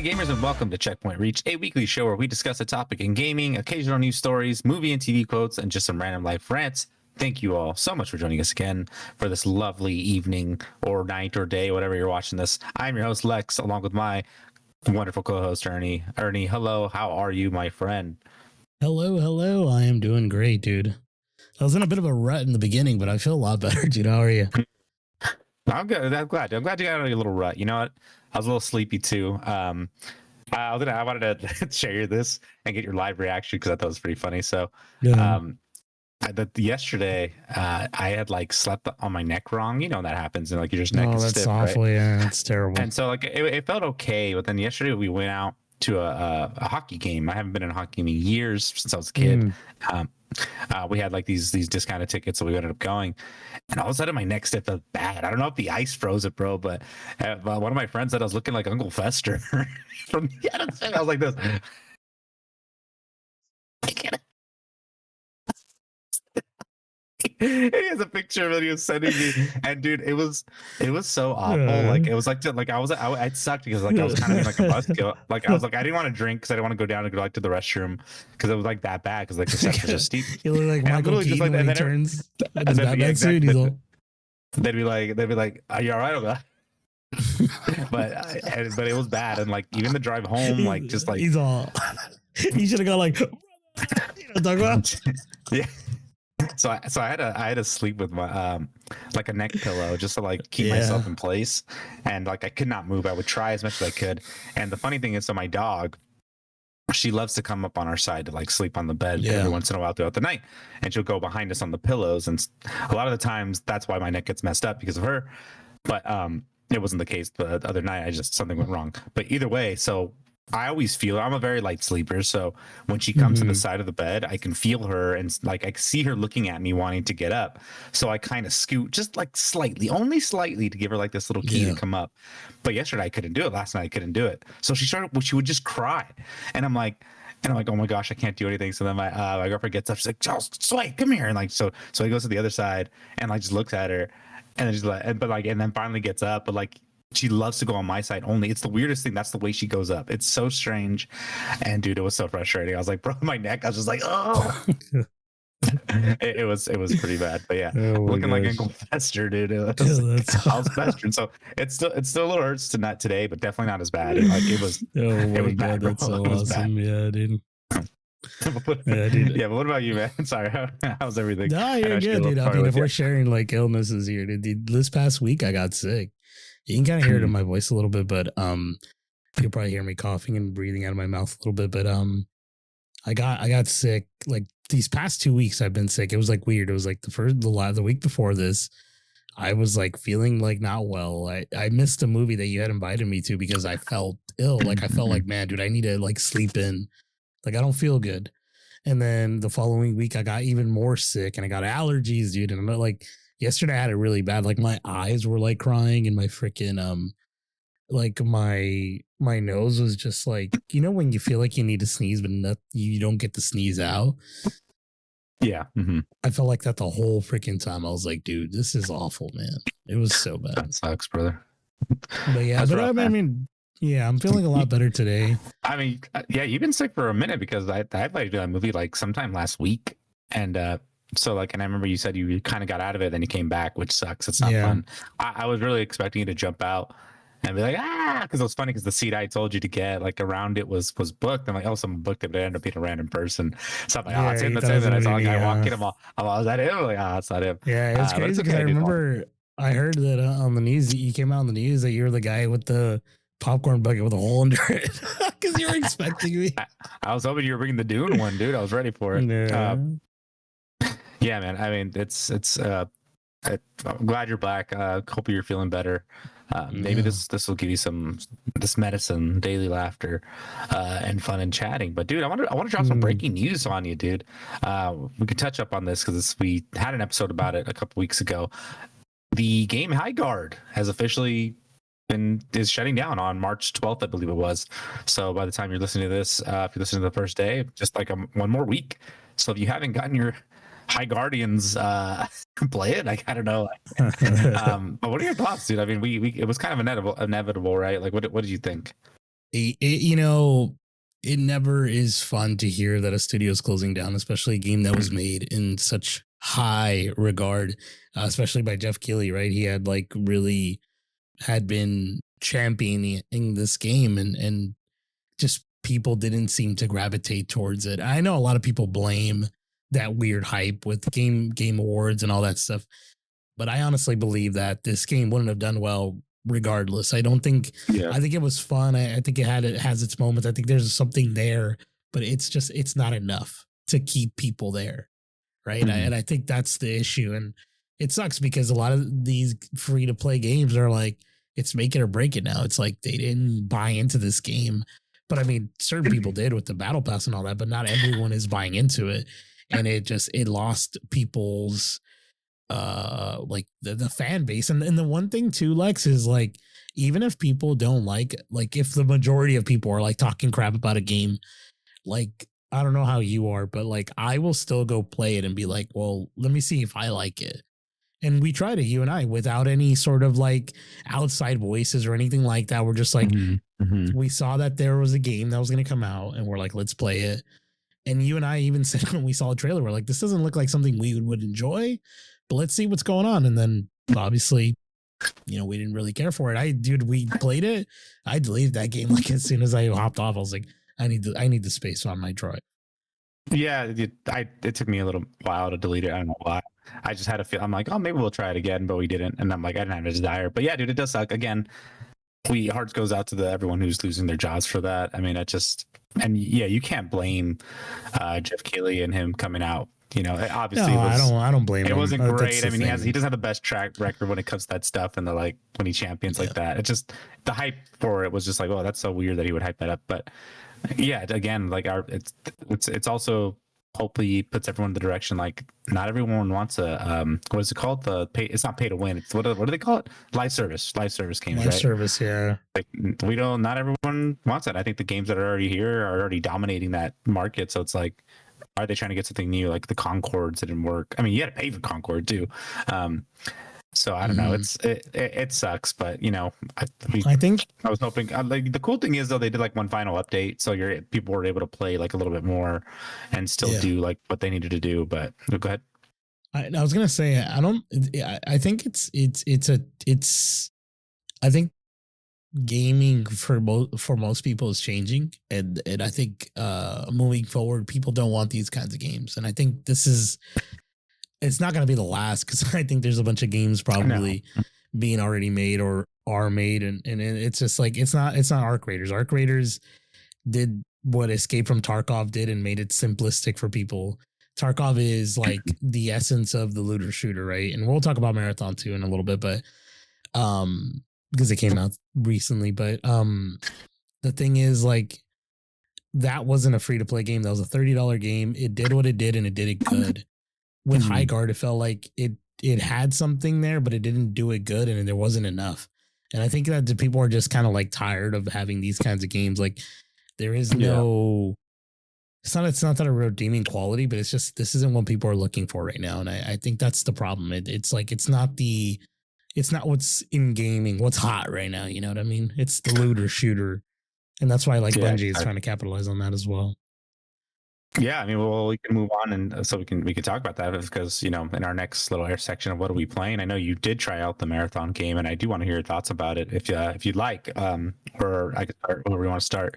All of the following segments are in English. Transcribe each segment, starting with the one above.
Howdy gamers, and welcome to Checkpoint Reach, a weekly show where we discuss a topic in gaming, occasional news stories, movie and TV quotes, and just some random life rants. Thank you all so much for joining us again for this lovely evening or night or day, whatever you're watching this. I'm your host Lex, along with my wonderful co-host Ernie. Ernie, hello, how are you, my friend? Hello. I am doing great, dude. I was in a bit of a rut in the beginning, but I feel a lot better, dude. How are you? I'm good. I'm glad you got out of your little rut. You know what? I was a little sleepy too. I wanted to share this and get your live reaction because I thought it was pretty funny. So, yesterday, I had like slept on my neck wrong. You know that happens, and like your just neck is that's stiff, awful. right? Yeah, that's terrible. And so like it felt okay, but then yesterday we went out to a hockey game. I haven't been in a hockey game in years since I was a kid. We had like these discounted tickets, so we ended up going. And all of a sudden, my neck stiff felt bad. I don't know if the ice froze it, bro, but one of my friends said I was looking like Uncle Fester from the other side. I was like this. He has a picture of it he was sending me, and dude, it was so awful. Like it was like I sucked because like I was kind of in like a buzzkill. Like I was like I didn't want to drink because I didn't want to go down and go like to the restroom because it was like that bad because like the steps were so steep. You look like Michael Keaton when he turns his Batman suit. They'd be like, "Are you all right about?" but it was bad, and like even the drive home, like just like he's all. He should have gone like, you know, talk about. Yeah. So I had to sleep with my like a neck pillow just to like keep myself in place, and like I could not move. I would try as much as I could, and the funny thing is, so my dog, she loves to come up on our side to like sleep on the bed every once in a while throughout the night, and she'll go behind us on the pillows, and a lot of the times that's why my neck gets messed up because of her. But it wasn't the case the other night. I just something went wrong. But either way, so I always feel I'm a very light sleeper, so when she comes to the side of the bed, I can feel her and like I see her looking at me wanting to get up. So I kind of scoot just like slightly, only slightly, to give her like this little key to come up. But yesterday I couldn't do it. Last night I couldn't do it. So she would just cry, and I'm like, oh my gosh, I can't do anything. So then my girlfriend gets up, she's like, Charles, Sway, come here, and like so he goes to the other side and like just looks at her, and then she's like, and then finally gets up, but like. She loves to go on my side only. It's the weirdest thing. That's the way she goes up. It's so strange. And dude, it was so frustrating. I was like, bro, my neck. I was just like, oh. it was pretty bad. But yeah, looking like Uncle Fester, dude. I was festering. So it still a little hurts today, but definitely not as bad. Like it was. It was bad. That's so awesome. Yeah, dude. Yeah, but what about you, man? Sorry, how's everything? No, you're good, dude. I mean, if we're sharing like illnesses here, dude, this past week I got sick. You can kind of hear it in my voice a little bit, but you'll probably hear me coughing and breathing out of my mouth a little bit. But I got sick like these past 2 weeks. I've been sick. It was like weird. It was like the week before this, I was like feeling like not well. I missed a movie that you had invited me to because I felt ill. Like I felt like, man, dude, I need to like sleep in. Like I don't feel good. And then the following week, I got even more sick and I got allergies, dude. And I'm like. Yesterday I had it really bad. Like my eyes were like crying and my freaking like my nose was just like, you know, when you feel like you need to sneeze but you don't get the sneeze out. Yeah. I felt like that the whole freaking time. I was like, dude, this is awful, man. It was so bad. That sucks, brother. But yeah, that's rough, I mean, yeah, I'm feeling a lot better today. I mean, yeah, you've been sick for a minute because I played that movie like sometime last week, and so like, and I remember you said you kind of got out of it, then you came back, which sucks. It's not fun. I was really expecting you to jump out and be like, because it was funny because the seat I told you to get like around it was booked. I'm like, oh, someone booked it, but it ended up being a random person. So I'm like, oh, it's him. That's him. And I saw a guy walking him. Is that him? I'm like, oh, it's not him. Yeah, it's crazy because I remember I heard that on the news, you came out on the news that you were the guy with the popcorn bucket with a hole under it because you were expecting me. I was hoping you were bringing the Dune one, dude. I was ready for it. Yeah, man. I mean, I'm glad you're back. Hope you're feeling better. Maybe this will give you this medicine, daily laughter, and fun and chatting. But dude, I want to drop some breaking news on you, dude. We could touch up on this because we had an episode about it a couple weeks ago. The game High Guard has officially is shutting down on March 12th, I believe it was. So by the time you're listening to this, if you're listening to the first day, just like one more week. So if you haven't gotten your High Guardians play it, like I don't know. But what are your thoughts, dude? I mean, we it was kind of inevitable, right? Like what did you think? you know, it never is fun to hear that a studio is closing down, especially a game that was made in such high regard, especially by Jeff Keighley, right? He had like really had been championing this game, and just people didn't seem to gravitate towards it. I know a lot of people blame that weird hype with game awards and all that stuff, but I honestly believe that this game wouldn't have done well regardless. I don't think. Yeah. I think it was fun. I think it has its moments. I think there's something there, but it's not enough to keep people there, right? Mhm. And I think that's the issue. And it sucks because a lot of these free to play games are like it's make it or break it now. It's like they didn't buy into this game, but I mean, certain people did with the battle pass and all that, but not everyone is buying into it, and it lost people's like the fan base. And the one thing too, Lex, is like even if people don't like if the majority of people are like talking crap about a game, like I don't know how you are, but like I will still go play it and be like, well, let me see if I like it. And we tried it, you and I, without any sort of like outside voices or anything like that. We're just like, we saw that there was a game that was going to come out, and we're like, let's play it. And you and I even said when we saw a trailer, we're like, this doesn't look like something we would enjoy, but let's see what's going on. And then obviously, we didn't really care for it. We played it. I deleted that game like as soon as I hopped off. I was like, I need the space on my drive. Yeah, it took me a little while to delete it. I don't know why. I just had a feel. I'm like, oh, maybe we'll try it again, but we didn't. And I'm like, I didn't have a desire. But yeah, dude, it does suck. Again, hearts goes out to everyone who's losing their jobs for that. I mean, and yeah, you can't blame Jeff Keighley and him coming out. Obviously, no, I don't blame him. It wasn't great. I mean, thing. he doesn't have the best track record when it comes to that stuff, and like when he champions like that. It just the hype for it was just like, oh, that's so weird that he would hype that up. But yeah, again, like it's also hopefully puts everyone in the direction like not everyone wants a what is it called, it's not pay to win, it's what do they call it, live service games, live service, yeah. Like not everyone wants it. I think the games that are already here are already dominating that market, so it's like, are they trying to get something new? Like the Concords didn't work. I mean, you had to pay for Concord too. So I don't know. It sucks, but I think I was hoping. Like the cool thing is though, they did like one final update, so people were able to play like a little bit more, and still do like what they needed to do. But go ahead. I was gonna say I think I think gaming for most people is changing, and I think moving forward, people don't want these kinds of games, and I think it's not going to be the last, because I think there's a bunch of games probably being already made or are made, and it's just like it's not Arc Raiders. Arc Raiders did what Escape from Tarkov did and made it simplistic for people. Tarkov is like the essence of the looter shooter, right? And we'll talk about Marathon 2 in a little bit, but because it came out recently. But the thing is, like, that wasn't a free to play game. That was a $30 game. It did what it did, and it did it good. With High Guard, it felt like it had something there, but it didn't do it good, and there wasn't enough. And I think that people are just kind of like tired of having these kinds of games. Like, there is no, it's not that a redeeming quality, but it's just, this isn't what people are looking for right now. And I think that's the problem. It's like, it's not what's in gaming, what's hot right now. You know what I mean? It's the looter shooter. And that's why Bungie is trying to capitalize on that as well. Yeah, I mean, well, we can move on, and so we can talk about that, because in our next little section of what are we playing, I know you did try out the Marathon game, and I do want to hear your thoughts about it if you'd like, or I could start wherever we want to start.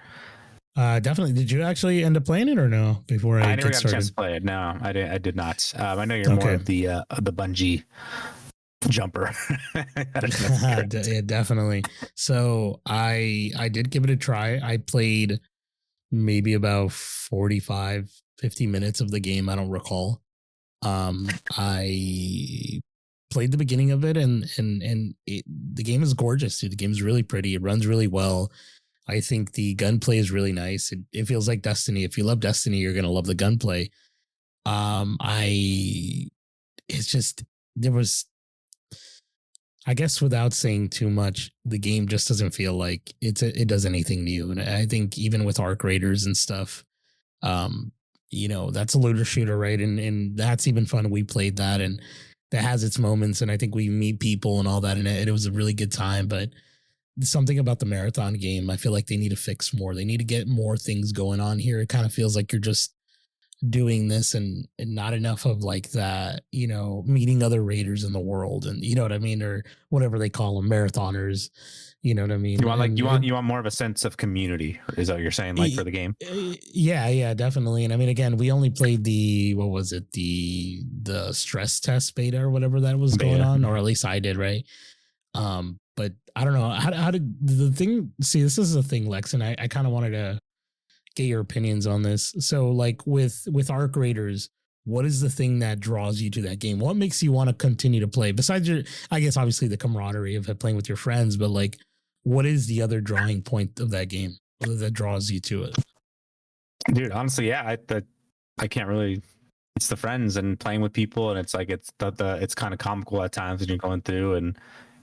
Definitely. Did you actually end up playing it or no? Before I never got started? a chance to play it. No, I did not. I know you're more of the Bungie jumper. Yeah, definitely. So I did give it a try. I played maybe about 45 50 minutes of the game. I don't recall. I played the beginning of it, and the game is gorgeous, dude. The game is really pretty. It runs really well. I think the gunplay is really nice. It feels like Destiny. If you love Destiny, you're gonna love the gunplay. It's just, there was, I guess without saying too much, the game just doesn't feel like it does anything new. And I think even with Arc Raiders and stuff, that's a looter shooter, right? And that's even fun. We played that, and that has its moments, and I think we meet people and all that, and it was a really good time. But something about the marathon game. I feel like they need to fix more. They need to get more things going on here. It kind of feels like you're just doing this and not enough of like that, you know, meeting other raiders in the world, and you know what I mean, or whatever they call them, marathoners. You know what I mean? You want like you want more of a sense of community. Is that what you're saying? Like for the game? Yeah, definitely. And I mean, again, we only played the what was it, the stress test beta or whatever that was going on, or at least I did, right? But I don't know how did the thing. See, this is the thing, Lex, and I kind of wanted to get your opinions on this. So, like with Arc Raiders, what is the thing that draws you to that game? What makes you want to continue to play? Besides your, I guess, obviously the camaraderie of playing with your friends, but like, what is the other drawing point of that game that draws you to it? Dude, honestly, yeah, I can't really. It's the friends and playing with people, and it's like it's it's kind of comical at times when you're going through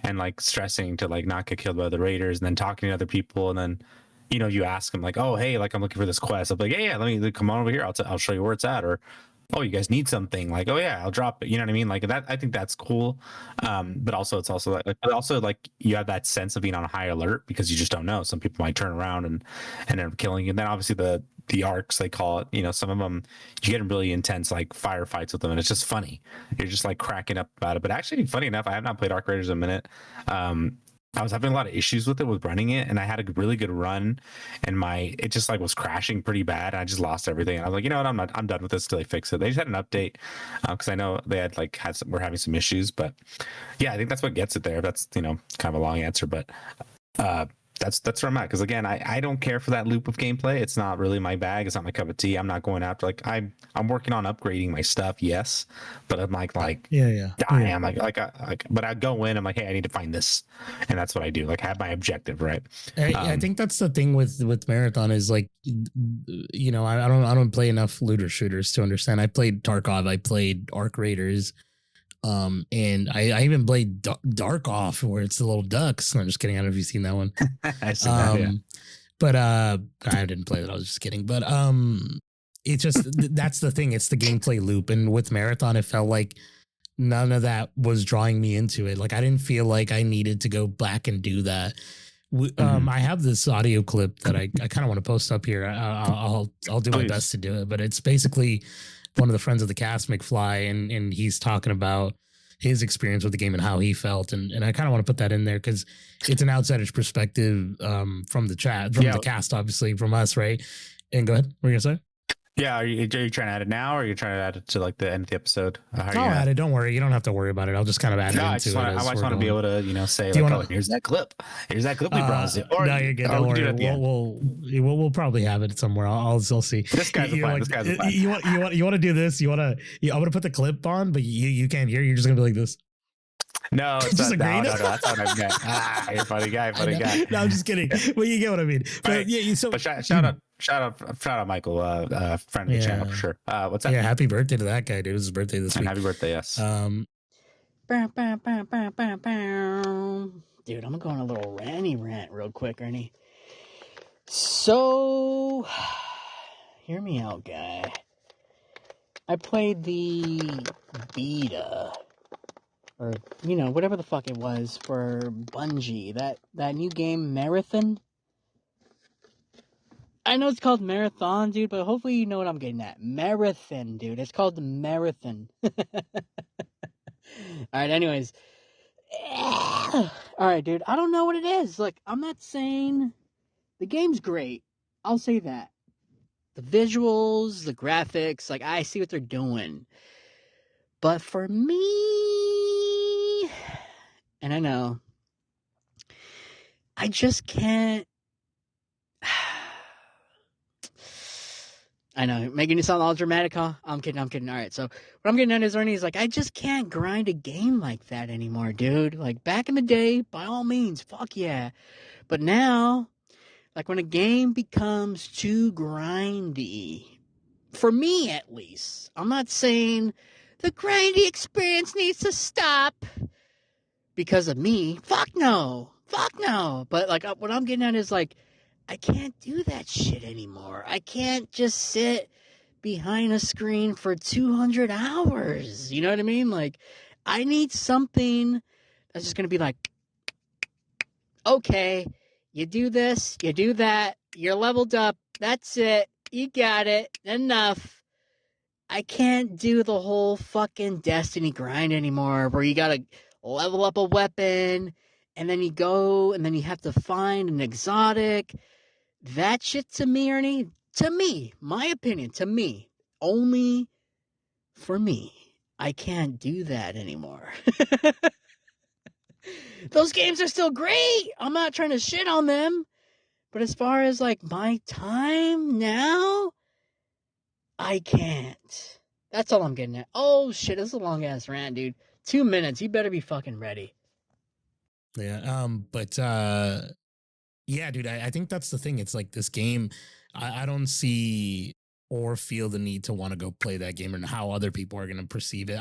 and like stressing to like not get killed by the raiders, and then talking to other people, and then you know you ask them like, oh hey, like I'm looking for this quest. I'm like, yeah, let me come on over here. I'll show you where it's at, or oh, you guys need something, like, oh yeah, I'll drop it, you know what I mean, like that. I think that's cool. But also it's also like you have that sense of being on high alert because you just don't know, some people might turn around and end up killing you. And then obviously the arcs, they call it, you know, some of them you get in really intense like firefights with them, and it's just funny. You're just like cracking up about it. But actually, funny enough, I have not played Arc Raiders in a minute. I was having a lot of issues with running it, and I had a really good run, and it just like was crashing pretty bad. And I just lost everything. And I was like, you know what, I'm done with this till they fix it. They just had an update because I know they had we're having some issues, but yeah, I think that's what gets it there. That's, you know, kind of a long answer, but that's where I'm at. Because again, I don't care for that loop of gameplay. It's not really my bag. It's not my cup of tea. I'm not going after, like, I'm working on upgrading my stuff, yes, but I'm like I'm but I go in, I'm like, hey, I need to find this, and that's what I do. Like, I have my objective, right? I think that's the thing with Marathon is like, you know, I don't play enough looter shooters to understand. I played Tarkov, I played Arc Raiders. And I even played Dark Off, where it's the little ducks. I'm just kidding. I don't know if you've seen that one. I see that, yeah. But I didn't play that. I was just kidding. But it's just that's the thing. It's the gameplay loop. And with Marathon, it felt like none of that was drawing me into it. Like I didn't feel like I needed to go back and do that. I have this audio clip that I kind of want to post up here. I'll do my best to do it. But it's basically one of the friends of the cast, McFly, and he's talking about his experience with the game and how he felt, and I kind of want to put that in there because it's an outsider's perspective from the chat, from the cast, obviously from us, right? And go ahead, what were you gonna say? Yeah, are you trying to add it now, or are you trying to add it to like the end of the episode? I'll add it. Don't worry, you don't have to worry about it. I'll just kind of add it into it. I just want to be able to, you know, say like, oh, here's that clip we brought it. Or no, you're good. Don't worry. We'll probably have it somewhere. I'll see. This guy's fine. This guy's fine. You want to do this? I'm gonna put the clip on, but you can't hear. You're just gonna be like this. No, it's not. No, that's what I meant. You're a funny guy. No, I'm just kidding. Well, you get what I mean. But right. yeah, but shout out, Michael, friend of the channel for sure. What's that? Yeah, happy birthday to that guy, dude. It was his birthday this week. Happy birthday, yes. Dude, I'm gonna go on a little rant real quick, Ernie. So, hear me out, guy. I played the beta, or, you know, whatever the fuck it was, for Bungie. That new game, Marathon. I know it's called Marathon, dude, but hopefully you know what I'm getting at. Marathon, dude. It's called the Marathon. Alright, anyways. Alright, dude. I don't know what it is. Like, I'm not saying the game's great. I'll say that. The visuals, the graphics, like, I see what they're doing. But for me, and I know, I just can't. I know, making it sound all dramatic, huh? I'm kidding. All right, so what I'm getting at is, Ernie, is like, I just can't grind a game like that anymore, dude. Like, back in the day, by all means, fuck yeah. But now, like, when a game becomes too grindy, for me at least, I'm not saying the grindy experience needs to stop because of me. Fuck no. But, like, what I'm getting at is, like, I can't do that shit anymore. I can't just sit behind a screen for 200 hours. You know what I mean? Like, I need something that's just going to be like, okay, you do this, you do that, you're leveled up, that's it, you got it, enough. I can't do the whole fucking Destiny grind anymore where you gotta level up a weapon and then you go and then you have to find an exotic. That shit to me, Ernie, to me, my opinion, to me, only for me. I can't do that anymore. Those games are still great. I'm not trying to shit on them. But as far as like my time now, I can't. That's all I'm getting at. Oh shit, this is a long ass rant, dude. 2 minutes. You better be fucking ready. Yeah. Yeah, dude, I think that's the thing. It's like this game, I don't see or feel the need to want to go play that game and how other people are going to perceive it.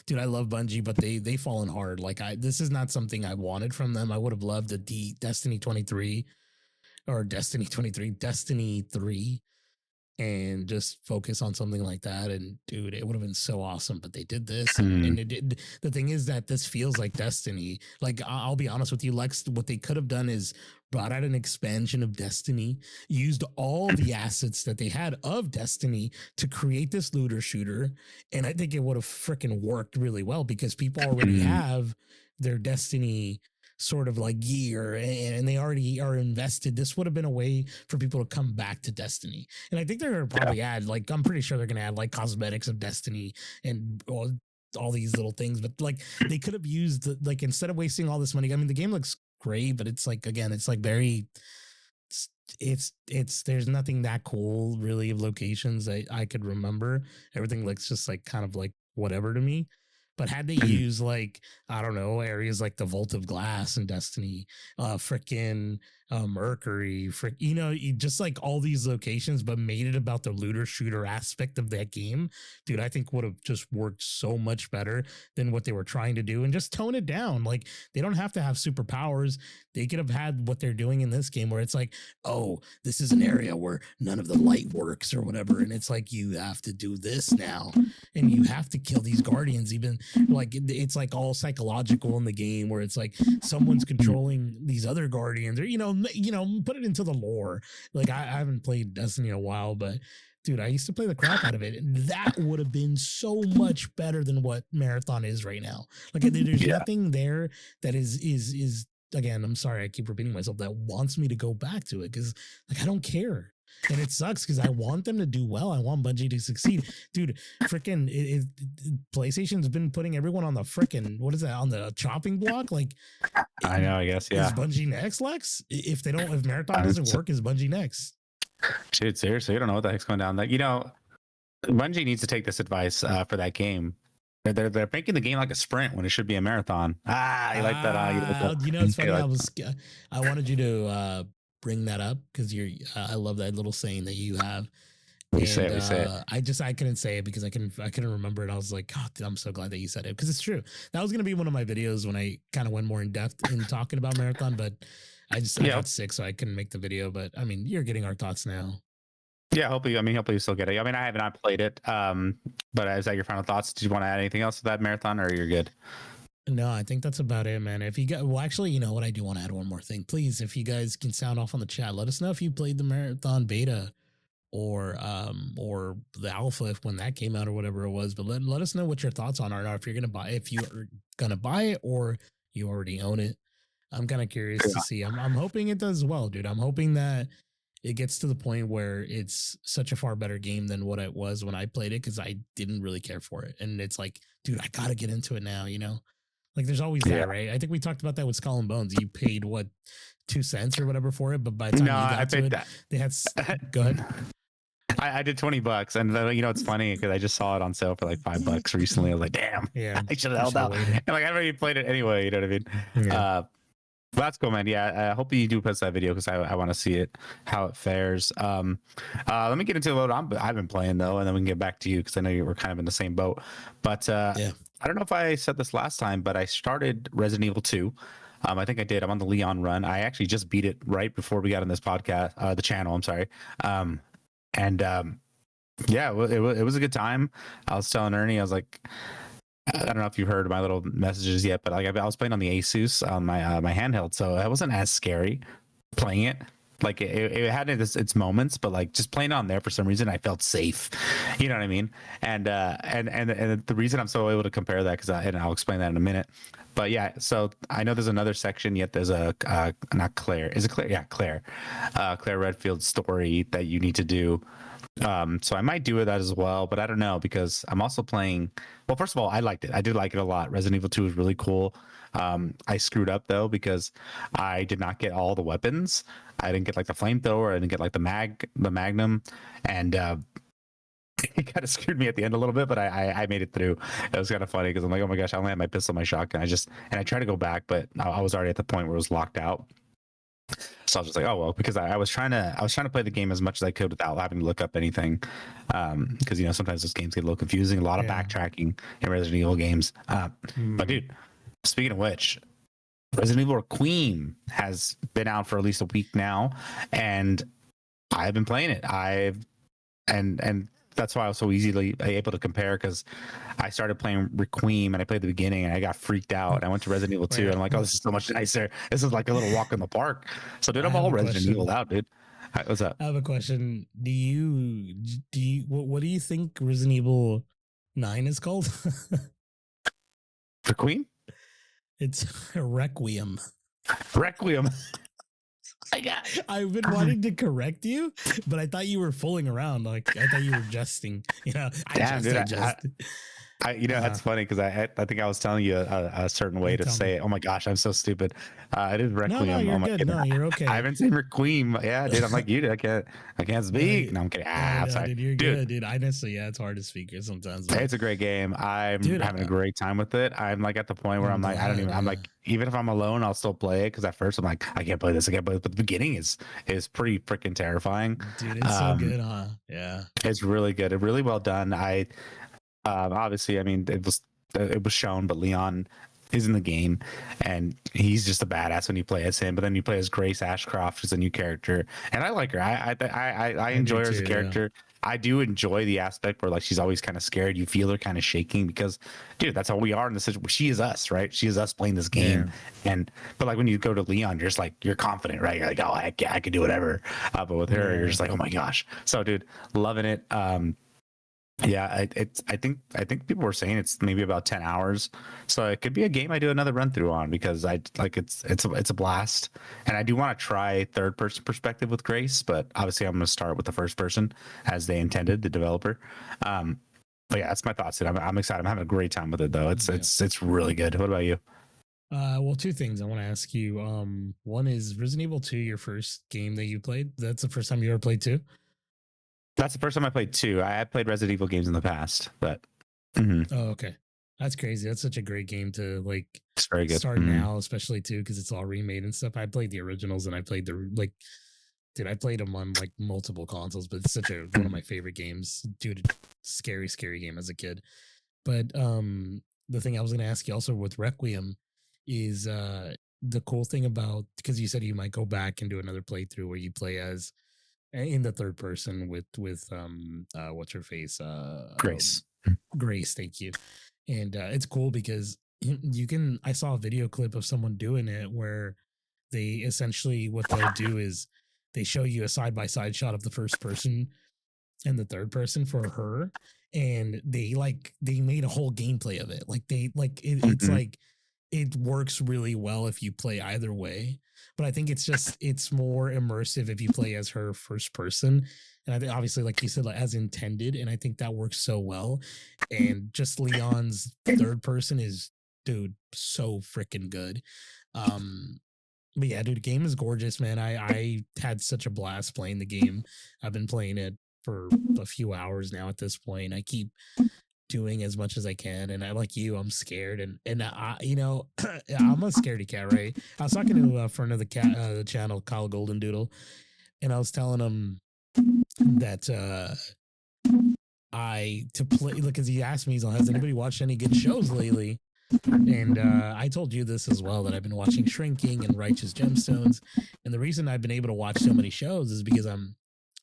Dude, I love Bungie, but they've fallen hard. Like this is not something I wanted from them. I would have loved a Destiny 23 or Destiny 23, Destiny 3 and just focus on something like that. And dude, it would have been so awesome, but they did this. And it did. The thing is that this feels like Destiny. Like, I'll be honest with you, Lex, what they could have done is brought out an expansion of Destiny, used all the assets that they had of Destiny to create this looter shooter. And I think it would have freaking worked really well because people already have their Destiny sort of like gear and they already are invested. This would have been a way for people to come back to Destiny. And I think they're going to probably add, like, I'm pretty sure they're going to add like cosmetics of Destiny and all these little things, but like they could have used like, instead of wasting all this money. I mean, the game looks great, but it's like, again, it's like very, it's there's nothing that cool really of locations that I could remember. Everything looks just like kind of like whatever to me. But had they used like, I don't know, areas like the Vault of Glass in Destiny, freaking Mercury, just like all these locations, but made it about the looter shooter aspect of that game, dude, I think would have just worked so much better than what they were trying to do and just tone it down. Like they don't have to have superpowers. They could have had what they're doing in this game where it's like, oh, this is an area where none of the light works or whatever. And it's like, you have to do this now and you have to kill these guardians. Even like it's like all psychological in the game where it's like someone's controlling these other guardians or, put it into the lore. Like I haven't played Destiny in a while, but dude, I used to play the crap out of it. And that would have been so much better than what Marathon is right now. Like there's nothing there that is again, I'm sorry, I keep repeating myself, that wants me to go back to it because like I don't care. And it sucks because I want them to do well. I want Bungie to succeed. If PlayStation's been putting everyone on the freaking, what is that, on the chopping block? Like, I know, I guess, yeah. Is Bungie next, Lex? If Marathon doesn't work, is Bungie next? Dude, seriously, I don't know what the heck's going down. Like, Bungie needs to take this advice for that game. They're making the game like a sprint when it should be a marathon. You like that? It's funny. I wanted you to bring that up because I love that little saying that you have. We say it. I couldn't say it because I couldn't remember it. I was like, God, I'm so glad that you said it because it's true. That was gonna be one of my videos when I kind of went more in depth in talking about Marathon, but I got sick, so I couldn't make the video. But I mean, you're getting our thoughts now. Yeah, hopefully you still get it. I mean, I have not played it, but is that your final thoughts? Did you want to add anything else to that Marathon, or you're good? No, I think that's about it, man. If you got, well, actually, you know what? I do want to add one more thing. Please, if you guys can sound off on the chat, let us know if you played the Marathon beta or the alpha when that came out or whatever it was. But let us know what your thoughts on are. If you're gonna buy it or you already own it. I'm kind of curious to see. I'm hoping it does well, dude. I'm hoping that it gets to the point where it's such a far better game than what it was when I played it because I didn't really care for it. And it's like, dude, I gotta get into it now, Like there's always that, right? I think we talked about that with Skull and Bones. You paid what, 2 cents or whatever for it, but by the time you got to it, they had. Go ahead. I did $20, and it's funny because I just saw it on sale for like $5 recently. I was like, damn, I should have held out. And like I already played it anyway. You know what I mean? Yeah. But that's cool, man. Yeah, I hope you do post that video because I want to see it, how it fares. Let me get into what I've been playing though, and then we can get back to you because I know we're kind of in the same boat. But I don't know if I said this last time, but I started Resident Evil 2. I think I did. I'm on the Leon run. I actually just beat it right before we got on this podcast, the channel. I'm sorry. It was a good time. I was telling Ernie, I was like, I don't know if you've heard my little messages yet, but like I was playing on the Asus on my handheld, so it wasn't as scary playing it. Like it had its moments, but like just playing on there for some reason, I felt safe. You know what I mean? And the reason I'm so able to compare that and I'll explain that in a minute. But yeah, so I know there's another section. Yet there's a not Claire. Is it Claire? Yeah, Claire. Claire Redfield's story that you need to do. So I might do that as well, but I don't know because I'm also playing. Well, first of all, I liked it. I did like it a lot. Resident Evil 2 is really cool. I screwed up though because I did not get all the weapons. I didn't get like the flamethrower. I didn't get like the magnum, and it kind of screwed me at the end a little bit. But I made it through. It was kind of funny because I'm like, oh my gosh, I only had my pistol, my shotgun. I tried to go back, but I was already at the point where it was locked out. So I was just like, oh well, because I was trying to play the game as much as I could without having to look up anything, because sometimes those games get a little confusing, a lot of backtracking in Resident Evil games. But dude, speaking of which, Resident Evil Requiem has been out for at least a week now, and I've been playing it. And that's why I was so easily able to compare because I started playing Requiem and I played the beginning and I got freaked out. I went to Resident Evil 2 and I'm like, oh, this is so much nicer. This is like a little walk in the park. So dude, I'm all Resident Evil out, dude. What's up? I have a question. Do you what do you think Resident Evil 9 is called? Requiem? It's Requiem. Requiem. I've been wanting to correct you, but I thought you were fooling around. Like I thought you were jesting. Damn, dude, that's funny because I think I was telling you a certain way to say it. Oh my gosh, I'm so stupid. It is Requiem. No, you're good. No, you're okay. I haven't seen Requiem. Yeah, dude, I'm like you. Dude, I can't speak. No, I'm kidding. I'm sorry. Dude, you're good, dude. Honestly, it's hard to speak here sometimes. But it's a great game. I'm having a great time with it. I'm like at the point where I'm like, I'm like, even if I'm alone, I'll still play it because at first I'm like, I can't play this. But the beginning is pretty freaking terrifying. Dude, it's so good, huh? Yeah, it's really good. It's really well done. Obviously, I mean, it was shown, but Leon is in the game, and he's just a badass when you play as him. But then you play as Grace Ashcroft, who's a new character, and I like her. I enjoy her as a character. Yeah. I do enjoy the aspect where like she's always kind of scared. You feel her kind of shaking because, dude, that's how we are in this situation. She is us, right? She is us playing this game. Yeah. But like when you go to Leon, you're just like you're confident, right? You're like, oh, I can do whatever. But with her, you're just like, oh my gosh. So, dude, loving it. Yeah, I think people were saying it's maybe about 10 hours, so it could be a game I do another run through on because I like it's a blast, and I do want to try third person perspective with Grace, but obviously I'm going to start with the first person as they intended, the developer. But yeah, that's my thoughts. I'm excited. I'm having a great time with it though. It's really good. What about you? Well, two things I want to ask you. One is Resident Evil 2, your first game that you played. That's the first time you ever played 2? That's the first time I played 2. I had played Resident Evil games in the past, but Oh, okay. That's crazy. That's such a great game to like it's very good. Start now, especially too, because it's all remade and stuff. I played the originals and I played I played them on like multiple consoles, but it's such one of my favorite games. Dude, scary game as a kid. But the thing I was gonna ask you also with Requiem is the cool thing about, because you said you might go back and do another playthrough where you play as in the third person with what's her face, Grace, thank you. And it's cool because you can, I saw a video clip of someone doing it where they essentially, what they'll do is they show you a side-by-side shot of the first person and the third person for her, and they made a whole gameplay of it. It's like it works really well if you play either way, but I think it's more immersive if you play as her first person. And I think obviously, like you said, like, as intended, and I think that works so well. And just Leon's third person is, dude, so freaking good. But yeah, dude, the game is gorgeous, man. I had such a blast playing the game. I've been playing it for a few hours now at this point. I keep doing as much as I can, and I, like you, I'm scared, and I, I'm a scaredy cat, right? I was talking to a friend of the channel, Kyle Golden Doodle, and I was telling him that to play, because he asked me, has anybody watched any good shows lately? And I told you this as well, that I've been watching Shrinking and Righteous Gemstones, and the reason I've been able to watch so many shows is because I'm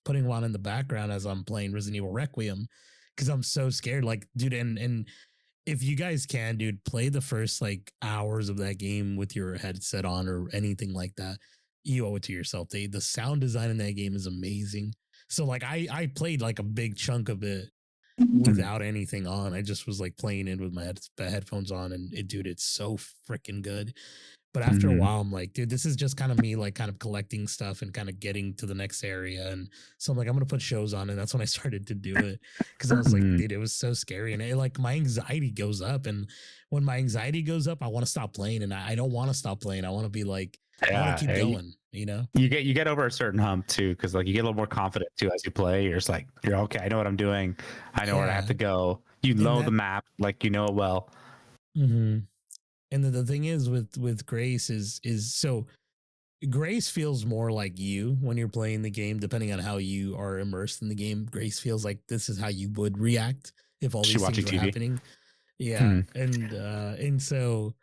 putting one in the background as I'm playing Resident Evil Requiem, because I'm so scared. Like, dude, and if you guys can, dude, play the first like hours of that game with your headset on or anything like that. You owe it to yourself. The sound design in that game is amazing. So like I played like a big chunk of it without anything on. I just was like playing it with my headphones on, and dude, it's so freaking good. But after a while, I'm like, dude, this is just kind of me, like kind of collecting stuff and kind of getting to the next area. And so I'm like, I'm going to put shows on. And that's when I started to do it. Cause I was like, dude, it was so scary. And like my anxiety goes up. And when my anxiety goes up, I want to stop playing. And I don't want to stop playing. I want to be like, I want to keep going, you know? You get over a certain hump too. Cause like you get a little more confident too as you play. You're just like, you're okay. I know what I'm doing. I know where I have to go. You know the map, like you know it well. Mm-hmm. And the thing is with Grace is so Grace feels more like you when you're playing the game, depending on how you are immersed in the game. Grace feels like this is how you would react if all these things were happening. Yeah. And so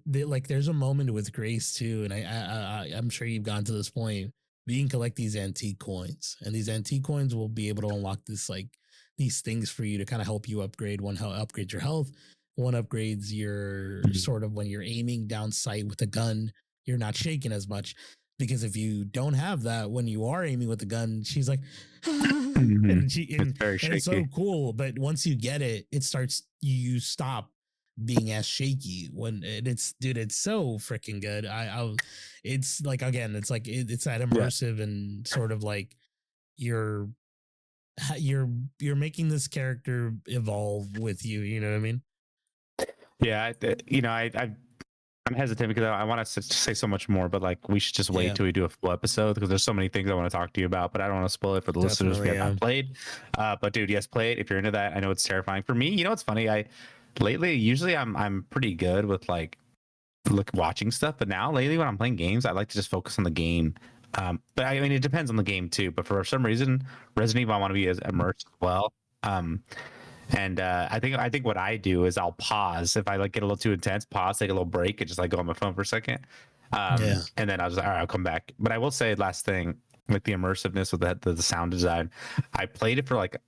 like there's a moment with Grace too. And I'm sure you've gotten to this point. But you can collect these antique coins, and these antique coins will be able to unlock this like these things for you to kind of help you upgrade. One, how upgrade your health. One upgrades your sort of when you're aiming down sight with a gun, you're not shaking as much, because if you don't have that when you are aiming with the gun, she's like, and it's very shaky. And it's so cool. But once you get it, it starts, you stop being as shaky when it's, dude, it's so freaking good. It's like, again, it's like, it's that immersive and sort of like you're making this character evolve with you. You know what I mean? Yeah, I'm hesitant because I want to say so much more, but like we should just wait till we do a full episode, because there's so many things I want to talk to you about, but I don't want to spoil it for the listeners who have not played. But dude, yes, play it if you're into that. I know it's terrifying. For me, you know, it's funny. Usually I'm pretty good with like watching stuff, but now lately when I'm playing games, I like to just focus on the game. But I mean, it depends on the game too. But for some reason, Resident Evil, I want to be as immersed as well. And I think what I do is I'll pause if I like get a little too intense, pause, take a little break, and just like go on my phone for a second. And then I'll just, all right, I'll come back. But I will say, last thing with the immersiveness with the sound design, I played it for like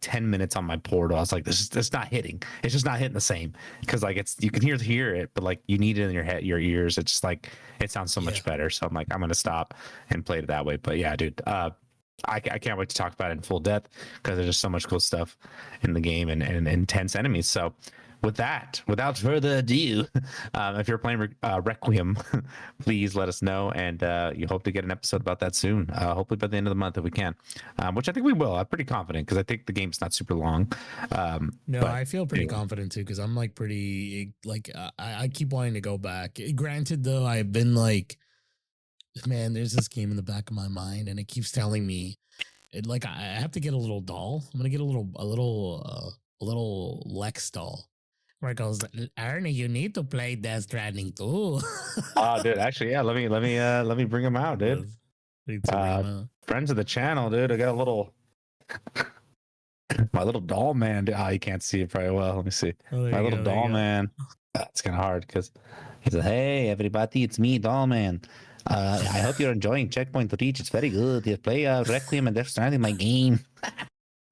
10 minutes on my portal. I was like, this is not hitting. It's just not hitting the same, because like you can hear it, but like you need it in your head, your ears. It's just like it sounds so much better. So I'm like, I'm gonna stop and play it that way. But yeah, dude. I can't wait to talk about it in full depth, because there's just so much cool stuff in the game and intense enemies. So with that, without further ado, if you're playing Requiem, please let us know, and you hope to get an episode about that soon. Hopefully by the end of the month if we can, which I think we will. I'm pretty confident, because I think the game's not super long. No, I feel pretty confident too, because I'm like pretty like I keep wanting to go back. Granted, though, I've been like, man, there's this game in the back of my mind, and it keeps telling me, like, I have to get a little doll. I'm gonna get a little Lex doll, where it goes, Ernie, you need to play Death Stranding too. Oh, dude, actually, yeah. Let me bring him out, dude. Friends of the channel, dude. I got a little, my little doll man. Oh, you can't see it very well. Let me see. My little doll man. It's kind of hard because he said, "Hey, everybody, it's me, doll man. I hope you're enjoying Checkpoint Reach. It's very good. You play Requiem and Death Stranding, my game."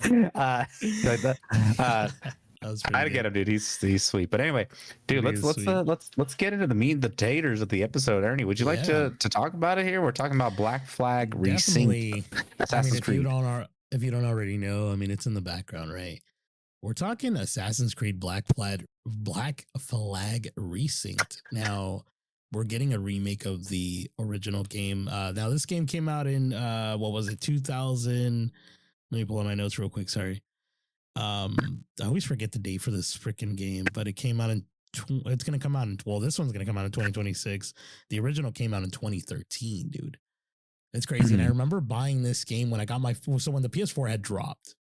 Like that. I gotta get him, dude. He's sweet. But anyway, dude, let's get into the meat and potatoes of the episode. Ernie, would you like to talk about it here? We're talking about Black Flag Resynced. Assassin's Creed. If you don't already know, I mean, it's in the background, right? We're talking Assassin's Creed Black Flag Resynced. Now, we're getting a remake of the original game. Now, this game came out in, what was it, 2000? Let me pull up my notes real quick. Sorry. I always forget the date for this freaking game, but it came out in, it's going to come out in, well, this one's going to come out in 2026. The original came out in 2013, dude. It's crazy. And I remember buying this game when I got so when the PS4 had dropped,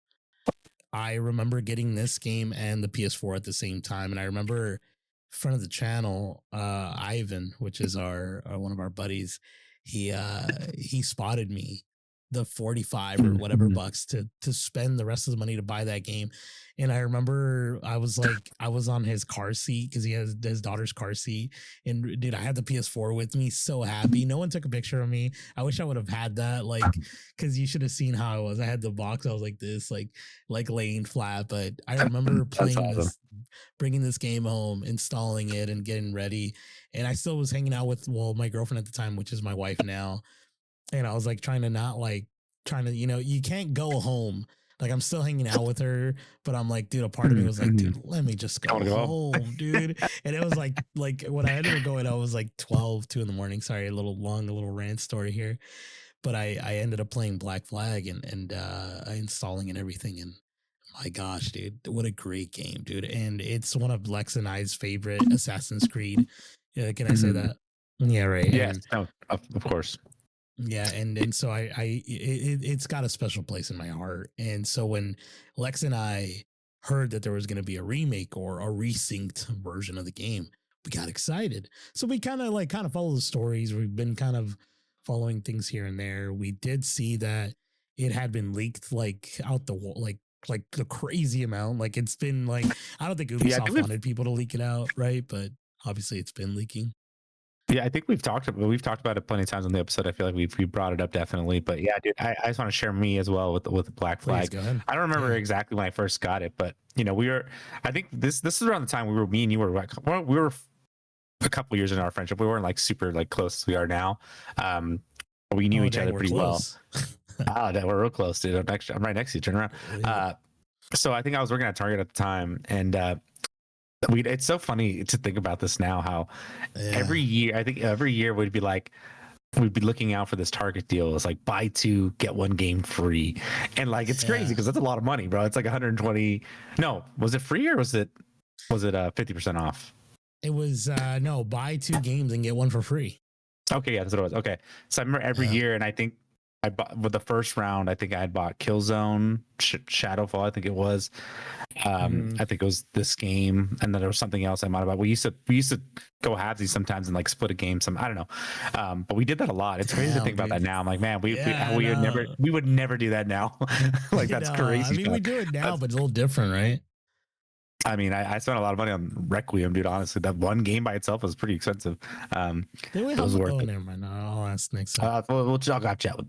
I remember getting this game and the PS4 at the same time. And I remember friend of the channel, Ivan, which is our one of our buddies, he spotted me the 45 or whatever bucks to spend the rest of the money to buy that game. And I remember I was on his car seat, because he has his daughter's car seat, and dude, I had the PS4 with me, so happy. No one took a picture of me. I wish I would have had that, like, because you should have seen how I was. I had the box, I was like this, like laying flat. But I remember playing bringing this game home, installing it, and getting ready. And I still was hanging out with my girlfriend at the time, which is my wife now. And I was like trying to, you can't go home. Like I'm still hanging out with her, but I'm like, dude, a part of me was like, dude, let me just go home, dude. And it was like when I ended up going, I was like 2 in the morning. Sorry, a little rant story here. But I ended up playing Black Flag and installing and everything. And my gosh, dude, what a great game, dude. And it's one of Lex and I's favorite Assassin's Creed. Yeah, can I say that? Yeah, right. Yes, of course. Yeah, and so it's got a special place in my heart. And so when Lex and I heard that there was going to be a remake or a resynced version of the game, we got excited. So we kind of follow the stories. We've been kind of following things here and there. We did see that it had been leaked out the wall, like the crazy amount. Like it's been like, I don't think Ubisoft wanted people to leak it out, right? But obviously it's been leaking. Yeah, I think we've talked about it plenty of times on the episode. I feel like we brought it up definitely. But yeah, dude, I just want to share me as well with Black Flag. I don't remember exactly when I first got it, but I think this is around the time me and you were like, well, we were a couple years in our friendship. We weren't like super like close as we are now. We knew each other pretty well. We're real close, dude. I'm right next to you. Turn around. So I think I was working at Target at the time, and it's so funny to think about this now, how every year we'd be looking out for this Target deal. It's like buy 2 get 1 game free, and like it's crazy because that's a lot of money, bro. It's like 120. No, was it free or was it 50% off? It was no, buy 2 games and get 1 for free. Okay, yeah, that's what it was. Okay, so I remember every year, and I think I bought with the first round. I think I had bought Killzone, Shadowfall. I think it was. I think it was this game, and then there was something else I might have bought. We used to go halvesies sometimes and like split a game. I don't know, but we did that a lot. It's crazy to think about that now. I'm like, man, we would never do that now. Like that's crazy. I mean, we do it now, but it's a little different, right? I mean, I spent a lot of money on Requiem, dude. Honestly, that one game by itself was pretty expensive. It was worth it. Never mind. I'll ask next time. We'll chat.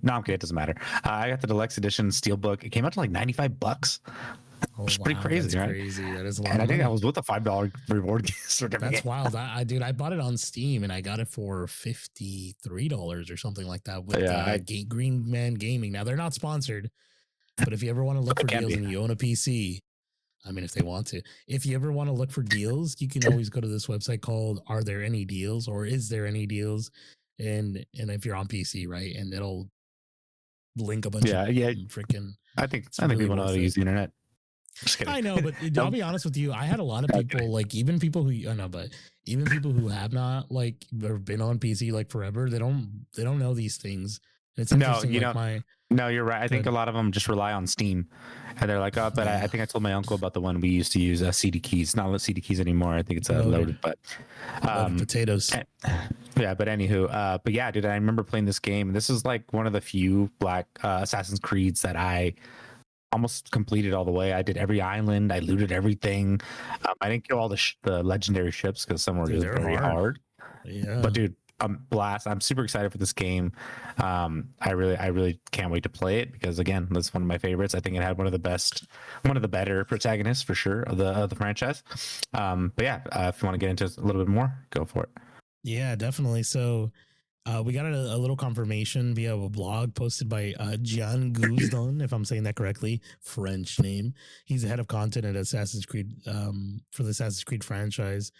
No, I'm kidding. It doesn't matter. I got the deluxe edition Steelbook. It came out to like $95. It's pretty crazy, that's right? Crazy. That is a lot. And I think that was with a $5 reward certificate. That's wild. I bought it on Steam and I got it for $53 or something like that with Green Man Gaming. Now they're not sponsored, but if you ever want to look for deals and you own a PC, I mean, if they want to, if you ever want to look for deals, you can always go to this website called "Are There Any Deals?" or "Is There Any Deals?" And if you're on PC, right, and it'll link a bunch of freaking. I think people know how to use the internet. I know, but I'll be honest with you. I had a lot of people, like even people who even people who have not like been on PC like forever. They don't know these things. It's interesting. No, you're right. I think a lot of them just rely on Steam, and they're like, oh, but I think I told my uncle about the one we used to use, CD keys. Not CD keys anymore. I think it's loaded, but potatoes. Yeah, but anywho, but yeah, dude, I remember playing this game. This is like one of the few Black Assassin's Creeds that I almost completed all the way. I did every island. I looted everything. I didn't kill all the legendary ships because some were just very hard. Yeah, but dude. Blast. I'm super excited for this game. I really can't wait to play it because again, that's one of my favorites. I think it had one of the better protagonists for sure of the franchise. But yeah, if you want to get into a little bit more, go for it. Yeah, definitely. So we got a little confirmation via a blog posted by Jean Gouzdon, if I'm saying that correctly, French name. He's the head of content at Assassin's Creed for the Assassin's Creed franchise.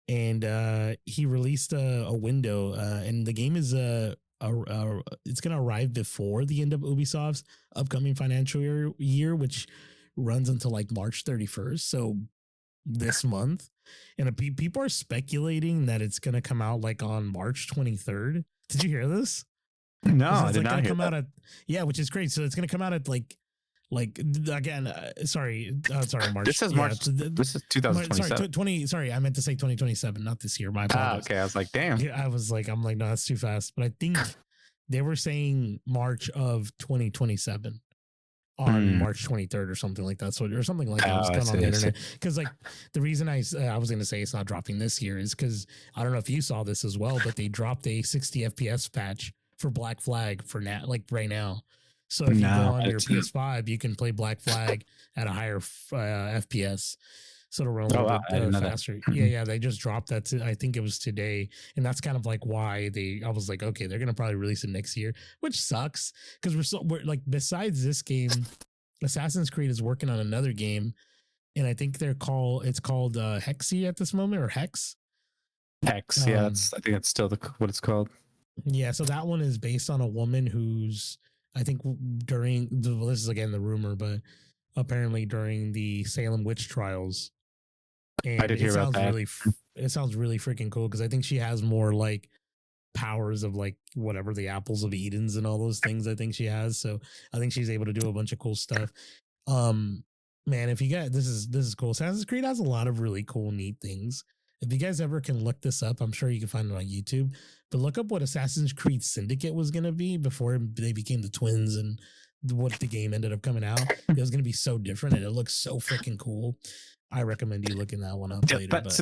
And he released a window, and the game is it's going to arrive before the end of Ubisoft's upcoming financial year, which runs until like March 31st. So this month, and people are speculating that it's going to come out like on March 23rd. Did you hear this? No, I did not hear that. Which is great. So it's going to come out at like again, March. This is March. This is 2027. Sorry, I meant to say 2027, not this year. My apologies. Okay, I was like, damn. I'm like, no, that's too fast. But I think they were saying March of 2027 on March 23rd or something like that. Or something like that. I was kind of on the internet because like the reason I was going to say it's not dropping this year is because I don't know if you saw this as well, but they dropped a 60 FPS patch for Black Flag for like right now. So if you go on your PS5, you can play Black Flag at a higher FPS. so it'll run a little I didn't bit know that. faster. Yeah, they just dropped that. I think it was today, and that's kind of like why I was like, okay, they're gonna probably release it next year, which sucks because we're like, besides this game, Assassin's Creed is working on another game, and I think it's called Hexy at this moment, or Hex. Hex, yeah, I think that's still what it's called. Yeah, so that one is based on a woman who's, I think this is again the rumor, but apparently during the Salem witch trials, and I did hear about that. It sounds really freaking cool because I think she has more like powers of like whatever the apples of Edens and all those things. I think she has, so I think she's able to do a bunch of cool stuff. Man, if you guys, this is cool. Assassin's Creed has a lot of really cool, neat things. If you guys ever can look this up, I'm sure you can find it on YouTube. But look up what Assassin's Creed Syndicate was going to be before they became the twins and what the game ended up coming out. It was going to be so different and it looks so freaking cool. I recommend you looking that one up later. That's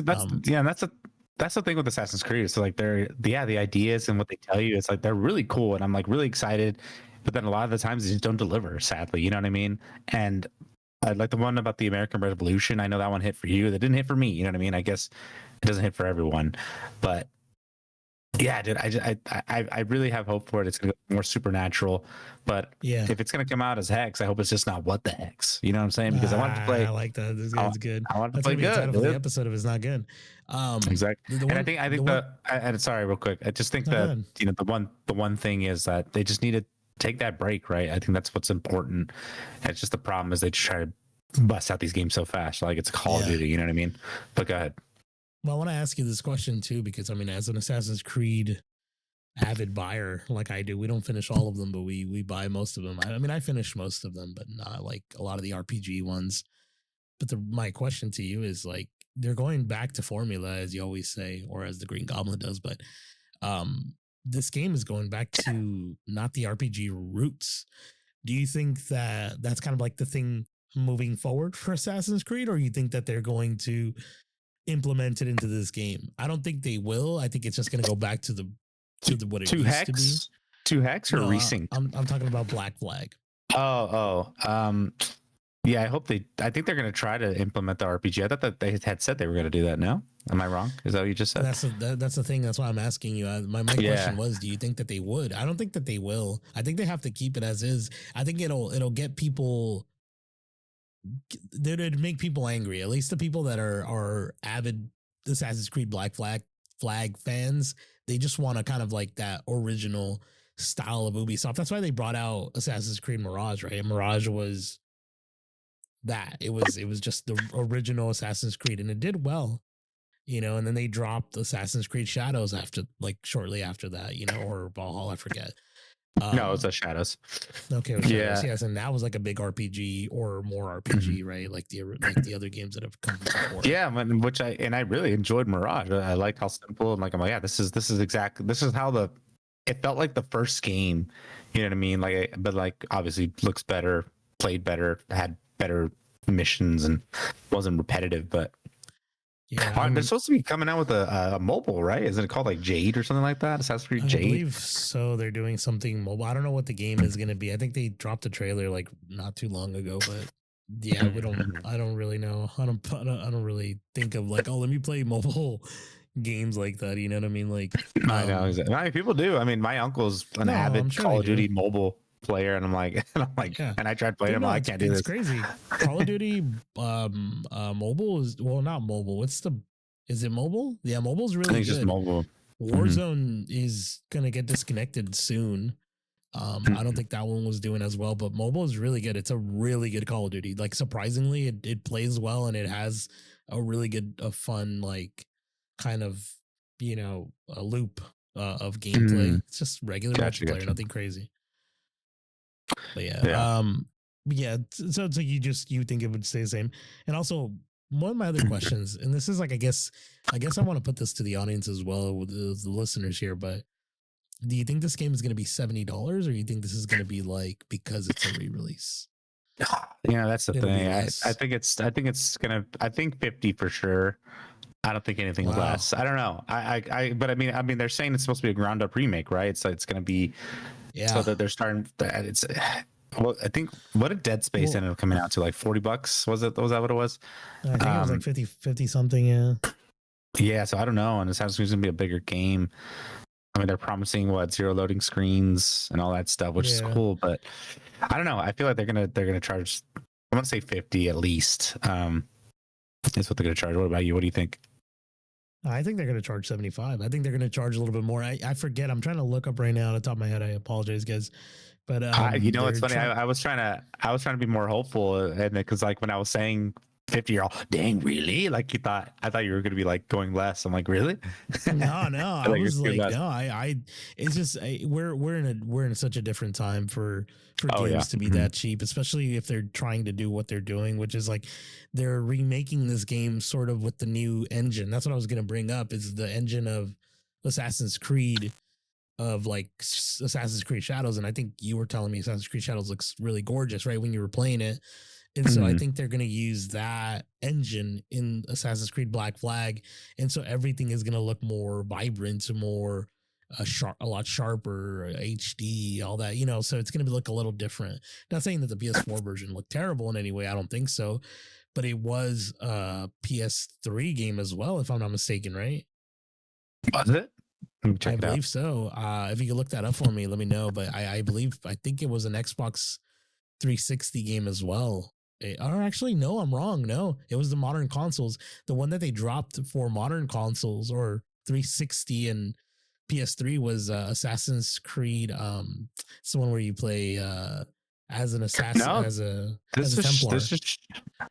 the thing with Assassin's Creed. So like the ideas and what they tell you, it's like they're really cool, and I'm like really excited. But then a lot of the times they just don't deliver. Sadly, you know what I mean. And like the one about the American Revolution, I know that one hit for you. That didn't hit for me. You know what I mean? I guess it doesn't hit for everyone, but yeah, dude, I really have hope for it. It's gonna be more supernatural, but yeah, if it's gonna come out as Hex, I hope it's just not what the Hex. You know what I'm saying? Because I want to play. I like that. This game's good. I want to That's play gonna be good. the title of the episode if it's not good. Exactly. And I think and sorry, real quick. I just think that the one thing is that they just need to take that break, right? I think that's what's important. And it's just the problem is they just try to bust out these games so fast, like it's Call of Duty. You know what I mean? But go ahead. Well, I want to ask you this question too, because I mean, as an Assassin's Creed avid buyer, like I do, we don't finish all of them, but we buy most of them. I mean, I finished most of them, but not like a lot of the RPG ones. But my question to you is like, they're going back to formula, as you always say, or as the Green Goblin does, but this game is going back to not the RPG roots. Do you think that that's kind of like the thing moving forward for Assassin's Creed, or you think that they're going to implement it into this game? I don't think they will. I think it's just going to go back to what it used to be. To Hex or Resynced? I'm talking about Black Flag. Yeah, I think they're going to try to implement the RPG. I thought that they had said they were going to do that. No, am I wrong? Is that what you just said? That's the thing. That's why I'm asking you. My question was, do you think that they would? I don't think that they will. I think they have to keep it as is. I think it'll get people. It'd make people angry. At least the people that are avid Assassin's Creed Black Flag fans. They just want to kind of like that original style of Ubisoft. That's why they brought out Assassin's Creed Mirage, right? Mirage was that. It was just the original Assassin's Creed, and it did well, you know. And then they dropped Assassin's Creed Shadows shortly after that, you know, or Valhalla, I forget. No, it was the Shadows. Okay, Shadows, yes, and that was like a big RPG or more RPG, right? Like the other games that have come before. Yeah, I really enjoyed Mirage. I like how simple and like I'm like, yeah, this is how it felt like the first game. You know what I mean? Like, but like obviously looks better, played better, had better missions, and wasn't repetitive. But yeah, they're supposed to be coming out with a mobile, right? Isn't it called like Jade or something like that? Assassin's Creed Jade. I believe so. They're doing something mobile. I don't know what the game is going to be. I think they dropped a trailer like not too long ago, but yeah, I don't really know. I don't really think of like, oh, let me play mobile games like that. You know what I mean? Like, I know exactly. I mean, people do. I mean, my uncle's an avid Call of Duty mobile player, and I'm like, yeah. And I tried playing him. I can't do this. It's crazy. Call of Duty mobile is not mobile. Is it mobile? Yeah, mobile's really good. Just mobile. Warzone is gonna get disconnected soon. I don't think that one was doing as well, but mobile is really good. It's a really good Call of Duty. Like surprisingly, it plays well, and it has a really good, fun, like kind of, you know, a loop of gameplay. It's just regular multiplayer, nothing crazy. But yeah. So you think it would stay the same? And also, one of my other questions, and this is like, I guess I want to put this to the audience as well, with the listeners here, but do you think this game is going to be $70, or you think this is going to be like, because it's a re-release? Yeah, that's the thing. I think 50 for sure. I don't think anything less. I don't know. But I mean, they're saying it's supposed to be a ground up remake, right? So it's going to be, so that they're starting. Well, I think what did Dead Space ended up coming out to, like $40? Was that what it was? I think it was like 50 something. Yeah. Yeah. So I don't know. And Assassin's Creed's gonna be a bigger game. I mean, they're promising zero loading screens and all that stuff, which is cool. But I don't know. I feel like they're gonna charge. I want to say 50 at least. Is what they're gonna charge. What about you? What do you think? I think they're going to charge 75. I think they're going to charge a little bit more. I forget. I'm trying to look up right now on the top of my head. I apologize, guys. But you know, it's funny. I was trying to be more hopeful, and because like when I was saying 50, you're all, dang, really? Like I thought you were gonna be like going less. I'm like, really? No. I was like, no. It's just we're in such a different time for games to be that cheap, especially if they're trying to do what they're doing, which is like they're remaking this game sort of with the new engine. That's what I was gonna bring up. Is the engine of Assassin's Creed, of like Assassin's Creed Shadows, and I think you were telling me Assassin's Creed Shadows looks really gorgeous, right, when you were playing it. And so I think they're going to use that engine in Assassin's Creed Black Flag. And so everything is going to look more vibrant, more a lot sharper, HD, all that, you know, so it's going to look a little different. Not saying that the PS4 version looked terrible in any way. I don't think so. But it was a PS3 game as well, if I'm not mistaken, right? Was it? I believe so. If you could look that up for me, let me know. But I think it was an Xbox 360 game as well. Or actually, no, I'm wrong. No, it was the modern consoles. The one that they dropped for modern consoles or 360 and PS3 was Assassin's Creed. It's the one where you play as an assassin, as a Templar.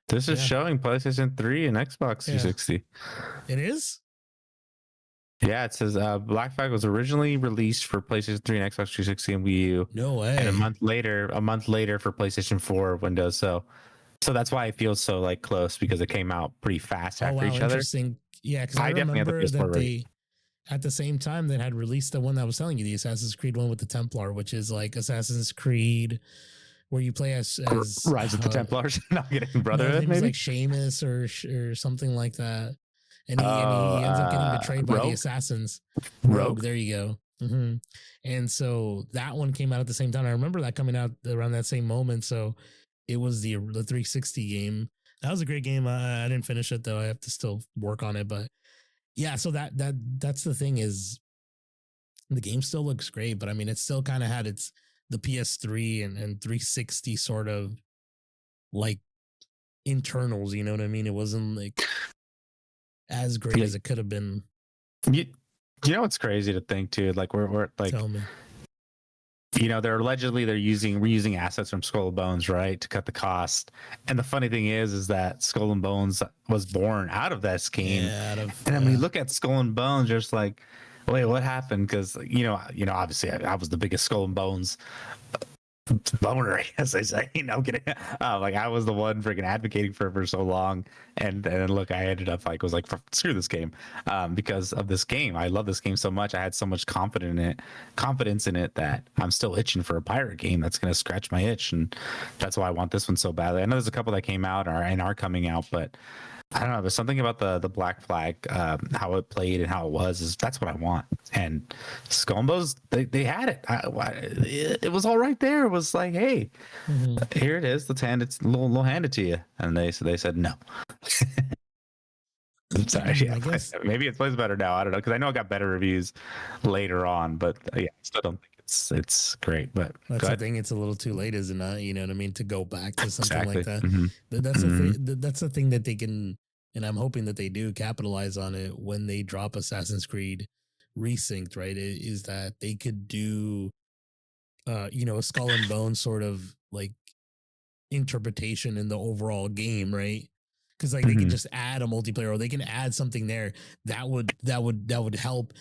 This is showing PlayStation 3 and Xbox 360. It is? Yeah, it says Black Flag was originally released for PlayStation 3 and Xbox 360 and Wii U. No way. And a month later for PlayStation 4 Windows. So that's why it feels so like close, because it came out pretty fast after each other. Interesting. Yeah, because I remember that they at the same time that had released the one that I was telling you, the Assassin's Creed one with the Templar, which is like Assassin's Creed where you play as Rise of the Templars. Not getting Brotherhood, maybe like Seamus or something like that. And he ends up getting betrayed by the assassins. Rogue. There you go. Mm-hmm. And so that one came out at the same time. I remember that coming out around that same moment. So it was the 360 game. That was a great game. I didn't finish it though. I have to still work on it. But yeah, so that's the thing, is the game still looks great, but I mean, it still kind of had the PS3 and 360 sort of like internals. You know what I mean? It wasn't like as great as it could have been. You know what's crazy to think too? Like we're like, tell me. You know, they're reusing assets from Skull and Bones, right, to cut the cost. And the funny thing is that Skull and Bones was born out of that game. And then when you look at Skull and Bones, you're just like, wait, what happened? Because you know, obviously I was the biggest Skull and Bones boner, as they say. You know, I'm kidding. Like I was the one freaking advocating for so long, and look, I ended up was like, screw this game, because of this game. I love this game so much. I had so much confidence in it that I'm still itching for a pirate game that's gonna scratch my itch, and that's why I want this one so badly. I know there's a couple that came out and are coming out, but I don't know. There's something about the Black Flag, how it played and how it was. That's what I want. And Skull and Bones, they had it. It was all right there. It was like, hey, here it is. Let's hand it. We'll hand it to you. And they said no. I'm sorry. Yeah, maybe it plays better now. I don't know, because I know it got better reviews later on. But yeah, I still don't think it's great. But that's the thing. It's a little too late, isn't it? You know what I mean? To go back to something like that. Mm-hmm. That's the thing that they can. And I'm hoping that they do capitalize on it when they drop Assassin's Creed Resynced, right? Is that they could do, a Skull and Bones sort of like interpretation in the overall game, right? Because like they can just add a multiplayer, or they can add something there that would help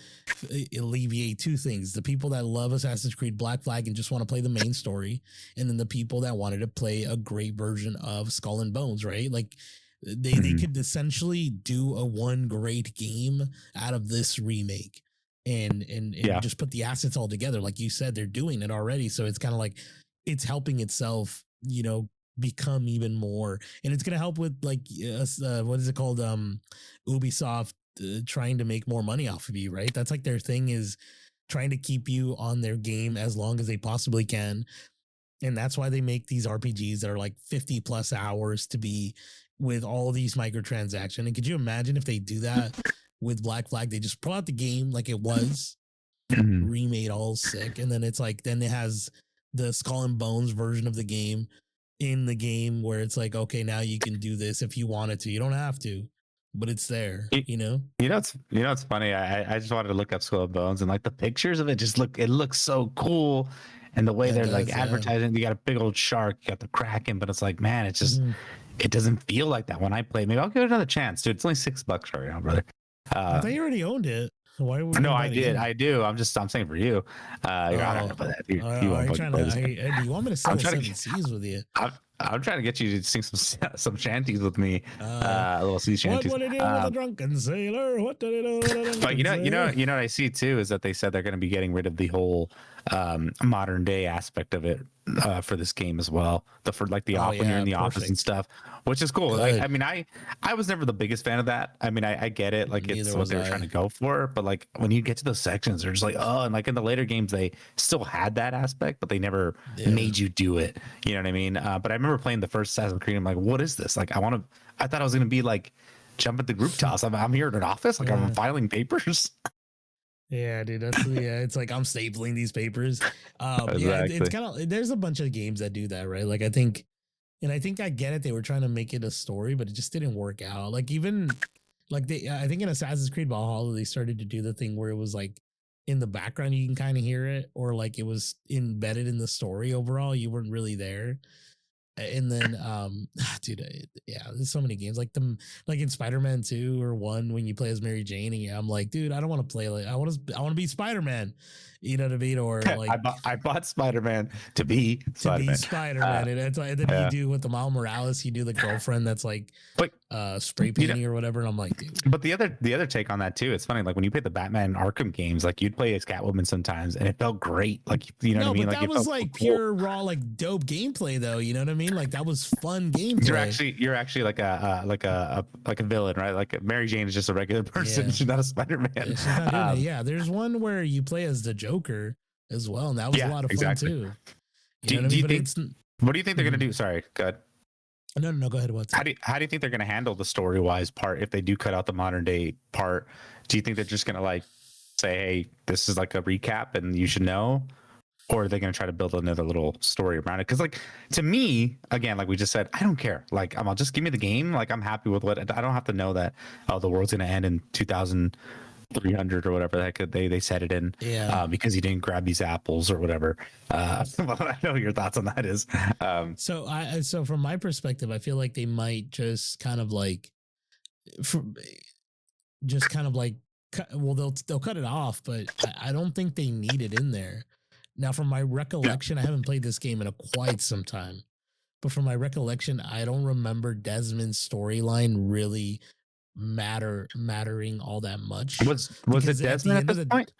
alleviate two things: the people that love Assassin's Creed Black Flag and just want to play the main story, and then the people that wanted to play a great version of Skull and Bones, right? Like they could essentially do a one great game out of this remake and just put the assets all together. Like you said, they're doing it already. So it's kind of like it's helping itself, become even more. And it's going to help with like, what is it called? Ubisoft trying to make more money off of you, right? That's like their thing, is trying to keep you on their game as long as they possibly can. And that's why they make these RPGs that are like 50 plus hours to be with all these microtransactions. And could you imagine if they do that with Black Flag? They just pull out the game like it was, remade all sick. And then it's like, then it has the Skull and Bones version of the game in the game where it's like, okay, now you can do this if you wanted to. You don't have to, but it's there, you know? It's funny. I just wanted to look up Skull and Bones, and like the pictures of it it looks so cool. And the way they're like advertising, you got a big old shark, you got the Kraken, but it's like, man, it's just, it doesn't feel like that when I play. Maybe I'll give it another chance, dude. It's only $6 right now, brother. I thought you already owned it. Why would no, I did. I do. I'm saying for you. You're not gonna play that. You do you want me to sing Seven Seas with you? I'm trying to get you to sing some shanties with me. Little sea shanties. What did he do with a drunken sailor? What did he do with a drunken But you know what I see too is that they said they're going to be getting rid of the whole modern day aspect of it for this game as well. When you're in the office and stuff, which is cool. I mean, I was never the biggest fan of that. I mean, I get it, like it's what they were trying to go for, but like when you get to those sections, they're just like, oh, and like in the later games, they still had that aspect, but they never made you do it. You know what I mean? But I remember playing the first Assassin's Creed. I'm like, what is this? Like, I thought I was gonna be like jump at the group toss. I'm here in an office, like I'm filing papers. Yeah, dude, it's like I'm stapling these papers. Exactly. Yeah, it's kind of, there's a bunch of games that do that, right? Like I think I get it. They were trying to make it a story, but it just didn't work out. Like even like I think in Assassin's Creed Valhalla, they started to do the thing where it was like in the background you can kind of hear it, or like it was embedded in the story overall. You weren't really there. And then dude, there's so many games like in Spider-Man 2 or 1 when you play as Mary Jane, and I'm like, dude, I don't want to play like I want to be Spider-Man, you know what I mean? Or like I bought Spider-Man to be Spider-Man. And it's like, and then you do with the Miles Morales, you do the girlfriend that's like spray painting or whatever, and I'm like, dude. But the other take on that too, it's funny, like when you play the Batman Arkham games, like you'd play as Catwoman sometimes and it felt great, like you know what I mean? But that was like pure raw, like dope gameplay though, you know what I mean? Like that was fun gameplay. You're actually like a villain, right? Like Mary Jane is just a regular person. She's not a Spider-Man. Yeah, there's one where you play as the Joker as well, and that was a lot of fun too. What do you think they're gonna do? Sorry, go ahead. No, go ahead. How do you think they're gonna handle the story-wise part if they do cut out the modern day part? Do you think they're just gonna like say, hey, this is like a recap and you should know? Or are they going to try to build another little story around it? Because, like, to me, again, like we just said, I don't care. Like, I'll just give me the game. Like, I'm happy with what I don't have to know that the world's going to end in 2300 or whatever the heck they set it in. Because you didn't grab these apples or whatever. I know your thoughts on that is. So from my perspective, I feel like they might just kind of like, they'll cut it off, but I don't think they need it in there. Now, from my recollection, I haven't played this game in quite some time, but from my recollection, I don't remember Desmond's storyline really mattering all that much. Was it Desmond at this point?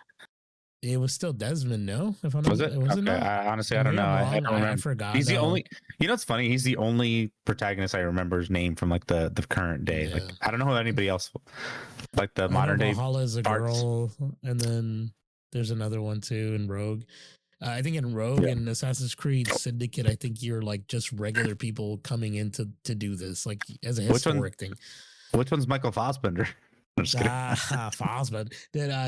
It was still Desmond, no? If I'm was it? Okay. Honestly, I don't know. I don't remember. I forgot. He's the only. You know, it's funny. He's the only protagonist I remember his name from like the current day. Like I don't know who anybody else. Like the modern day. Valhalla is a girl, and then there's another one too in Rogue. I think in Rogue and Assassin's Creed Syndicate, I think you're like just regular people coming in to do this, like as a historic thing. Which one's Michael Fassbender? Fassbender.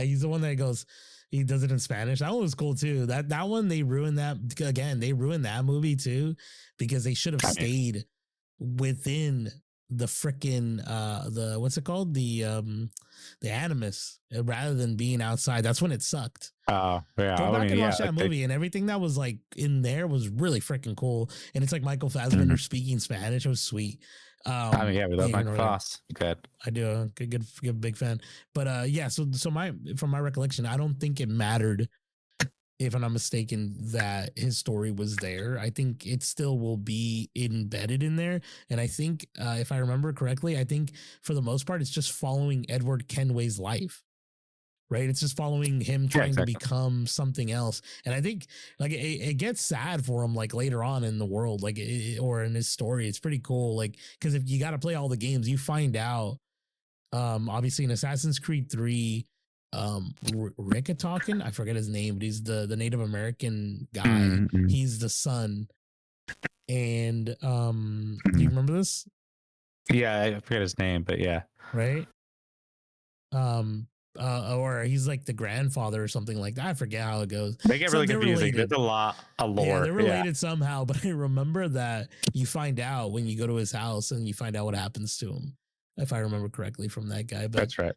He's the one that goes. He does it in Spanish. That one was cool too. That one they ruined that again. They ruined that movie too because they should have stayed within the frickin' the what's it called, the Animus, rather than being outside. That's when it sucked. Oh yeah, go back and watch that movie, and everything that was like in there was really freaking cool. And it's like Michael Fassbender speaking Spanish. It was sweet. We love Michael Fass. Good. I do. Good, big fan. But from my recollection, I don't think it mattered, if I'm not mistaken, that his story was there. I think it still will be embedded in there. And I think, if I remember correctly, I think for the most part, it's just following Edward Kenway's life, right? It's just following him trying to become something else. And I think like it gets sad for him, like later on in the world, like or in his story. It's pretty cool. Like, cause if you got to play all the games, you find out, obviously in Assassin's Creed 3, Ricketoken, I forget his name, but he's the Native American guy. He's the son And do you remember this? Yeah, I forget his name, but yeah. Right. Or he's like the grandfather or something like that. I forget how it goes. They get really confusing. Related. There's a lot of lore. Yeah, they're related somehow, but I remember that you find out when you go to his house and you find out what happens to him, if I remember correctly from that guy. But that's right.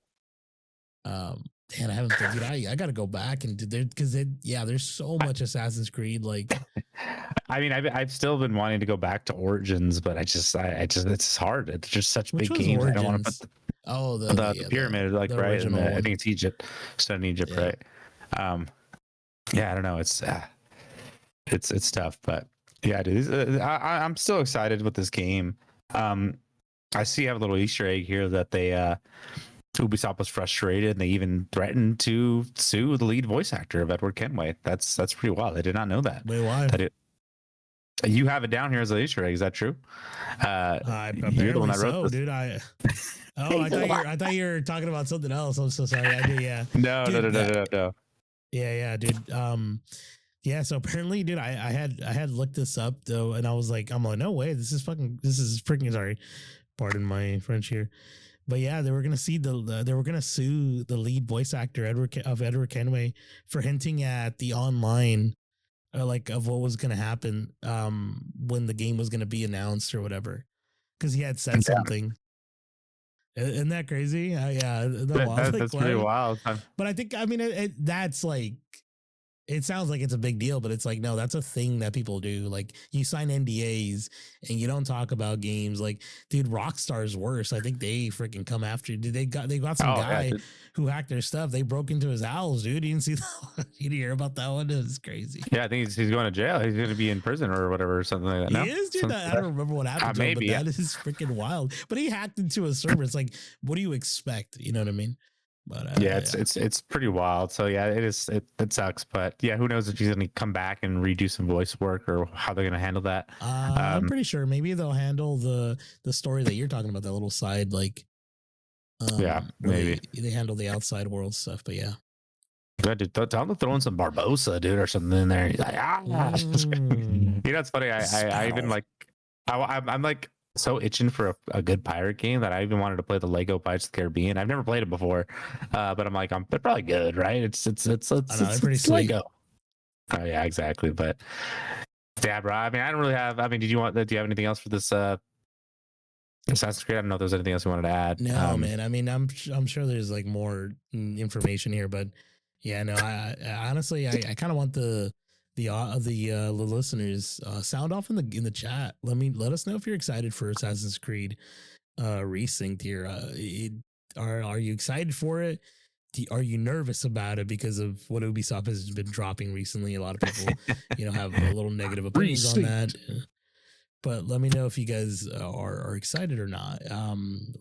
Man, I haven't dude, I gotta go back and do there because there's so much Assassin's Creed. Like, I mean, I've still been wanting to go back to Origins, but I just it's hard. It's just such big games. Origins? I don't want to put the pyramid, like, right? And I think it's Egypt, set in Egypt, right? Yeah, I don't know. It's tough, but yeah, dude. I'm still excited with this game. I see you have a little Easter egg here that they Ubisoft was frustrated and they even threatened to sue the lead voice actor of Edward Kenway. That's pretty wild. I did not know that. Wait, why? You have it down here as an Easter egg. Is that true? You're the one that wrote this. Dude. I thought you were talking about something else. I'm so sorry. I did. Yeah. No. Yeah, dude. Yeah. So apparently, dude, I had looked this up though, and I'm like, no way. This is freaking sorry. Pardon my French here. But yeah, they were gonna sue the lead voice actor Edward Kenway for hinting at the online, like, of what was gonna happen when the game was gonna be announced or whatever, because he had said something. Isn't that crazy? That's pretty wild. But I think that's like. It sounds like it's a big deal, but it's like, no, that's a thing that people do. Like, you sign NDAs and you don't talk about games. Like, dude, Rockstar's worse. I think they freaking come after you. Dude, they got some guy who hacked their stuff. They broke into his house, dude. You didn't see that? You didn't hear about that one? It was crazy. Yeah, I think he's going to jail. He's going to be in prison or whatever, or something like that. No? He is, dude. I don't remember what happened to him, but that is freaking wild. But he hacked into a server. It's like, what do you expect? You know what I mean? But it's pretty wild. So yeah, it sucks. But yeah, who knows if he's gonna come back and redo some voice work or how they're gonna handle that. I'm pretty sure maybe they'll handle the story that you're talking about, that little side, like maybe they handle the outside world stuff. But yeah. Good, dude. Tell them to throw in some Barbosa, dude, or something in there. Like, you know, it's funny. I even like I'm like so itching for a good pirate game that I even wanted to play the Lego Pirates of the Caribbean. I've never played it before, but I'm like, they're probably good, right? It's pretty sweet. Lego. Oh yeah, exactly. But yeah, bro. I mean, I don't really have. I mean, do you have anything else for this Assassin's Creed? I don't know if there's anything else you wanted to add. No, man. I mean, I'm sure there's like more information here, but yeah, no. I honestly, I kind of want the listeners sound off in the chat. Let us know if you're excited for Assassin's Creed Resynced here. Are you excited for it? Are you nervous about it because of what Ubisoft has been dropping recently? A lot of people, have a little negative opinions on that. But let me know if you guys are excited or not.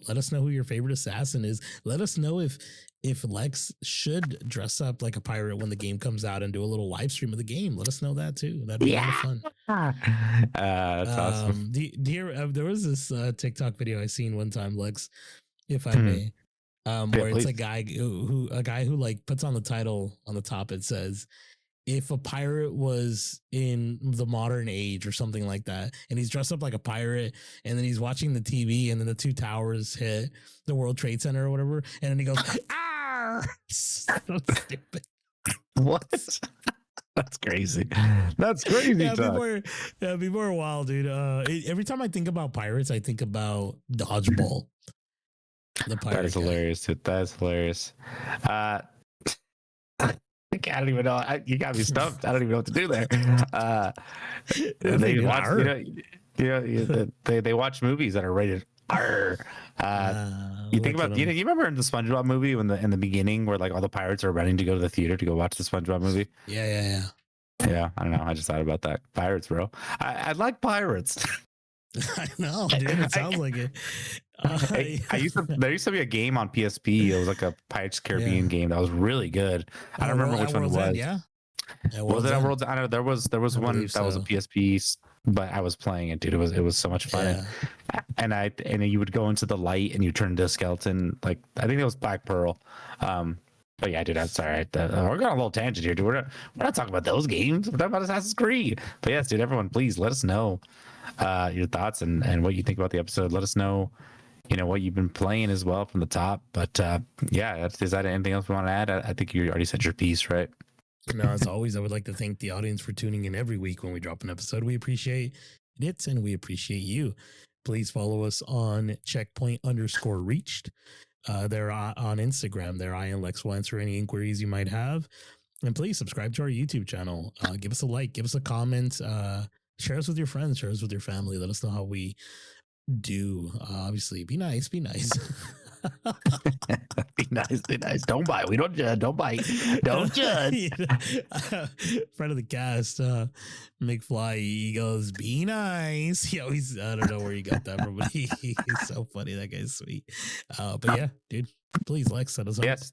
Let us know who your favorite assassin is. Let us know if Lex should dress up like a pirate when the game comes out and do a little live stream of the game. Let us know that too. That'd be a lot of fun. That's awesome. There was this TikTok video I seen one time, Lex, if I may, where it's a guy who like puts on the title on the top. It says, if a pirate was in the modern age or something like that, and he's dressed up like a pirate, and then he's watching the TV, and then the two towers hit the World Trade Center or whatever, and then he goes, "Ah!" So stupid. What? That's crazy. That's crazy. Yeah, be more wild, dude. Every time I think about pirates, I think about Dodgeball. The pirate. That is hilarious, dude. That is hilarious. I don't even know. You got me stumped. I don't even know what to do there. They watch, they watch movies that are rated R. You think about, you remember in the SpongeBob movie when in the beginning where like all the pirates are running to go to the theater to go watch the SpongeBob movie? Yeah. Yeah, I don't know. I just thought about that. Pirates, bro. I like pirates. I know, dude. It sounds like it. There used to be a game on PSP. It was like a Pirates Caribbean game that was really good. I don't remember which one it was. Yeah. Was it at World's? I don't know. There was one that was a PSP, but I was playing it, dude. It was so much fun. Yeah. And you would go into the light and you turn into a skeleton. Like I think it was Black Pearl. Oh yeah, dude, that's all right. We're going on a little tangent here, dude. We're not talking about those games. We're talking about Assassin's Creed. But yes, dude, everyone, please let us know your thoughts and what you think about the episode. Let us know, what you've been playing as well from the top. But yeah, is that anything else we want to add? I think you already said your piece, right? No, as always, I would like to thank the audience for tuning in every week when we drop an episode. We appreciate it and we appreciate you. Please follow us on checkpoint_reached. They're on Instagram. There, I and Lex will answer any inquiries you might have. And please subscribe to our YouTube channel. Give us a like, give us a comment. Share us with your friends, share us with your family. Let us know how we do. Obviously, be nice, be nice. Be nice, be nice. Don't bite. We don't judge. Don't bite. Don't judge. Friend of the cast, McFly, he goes, be nice. He always, I don't know where he got that from, but he's so funny. That guy's sweet. But yeah, dude, please set us up. Yes.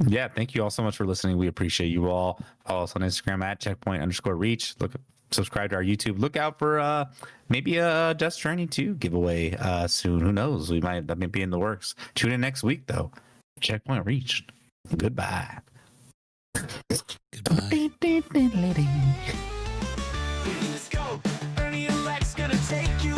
Yeah, thank you all so much for listening. We appreciate you all. Follow us on Instagram at checkpoint_reach. Subscribe to our YouTube. Look out for maybe a Death Stranding 2 giveaway soon. Who knows? That may be in the works. Tune in next week though. Checkpoint reached. Goodbye. Goodbye. Let's go. Ernie and Lex gonna take you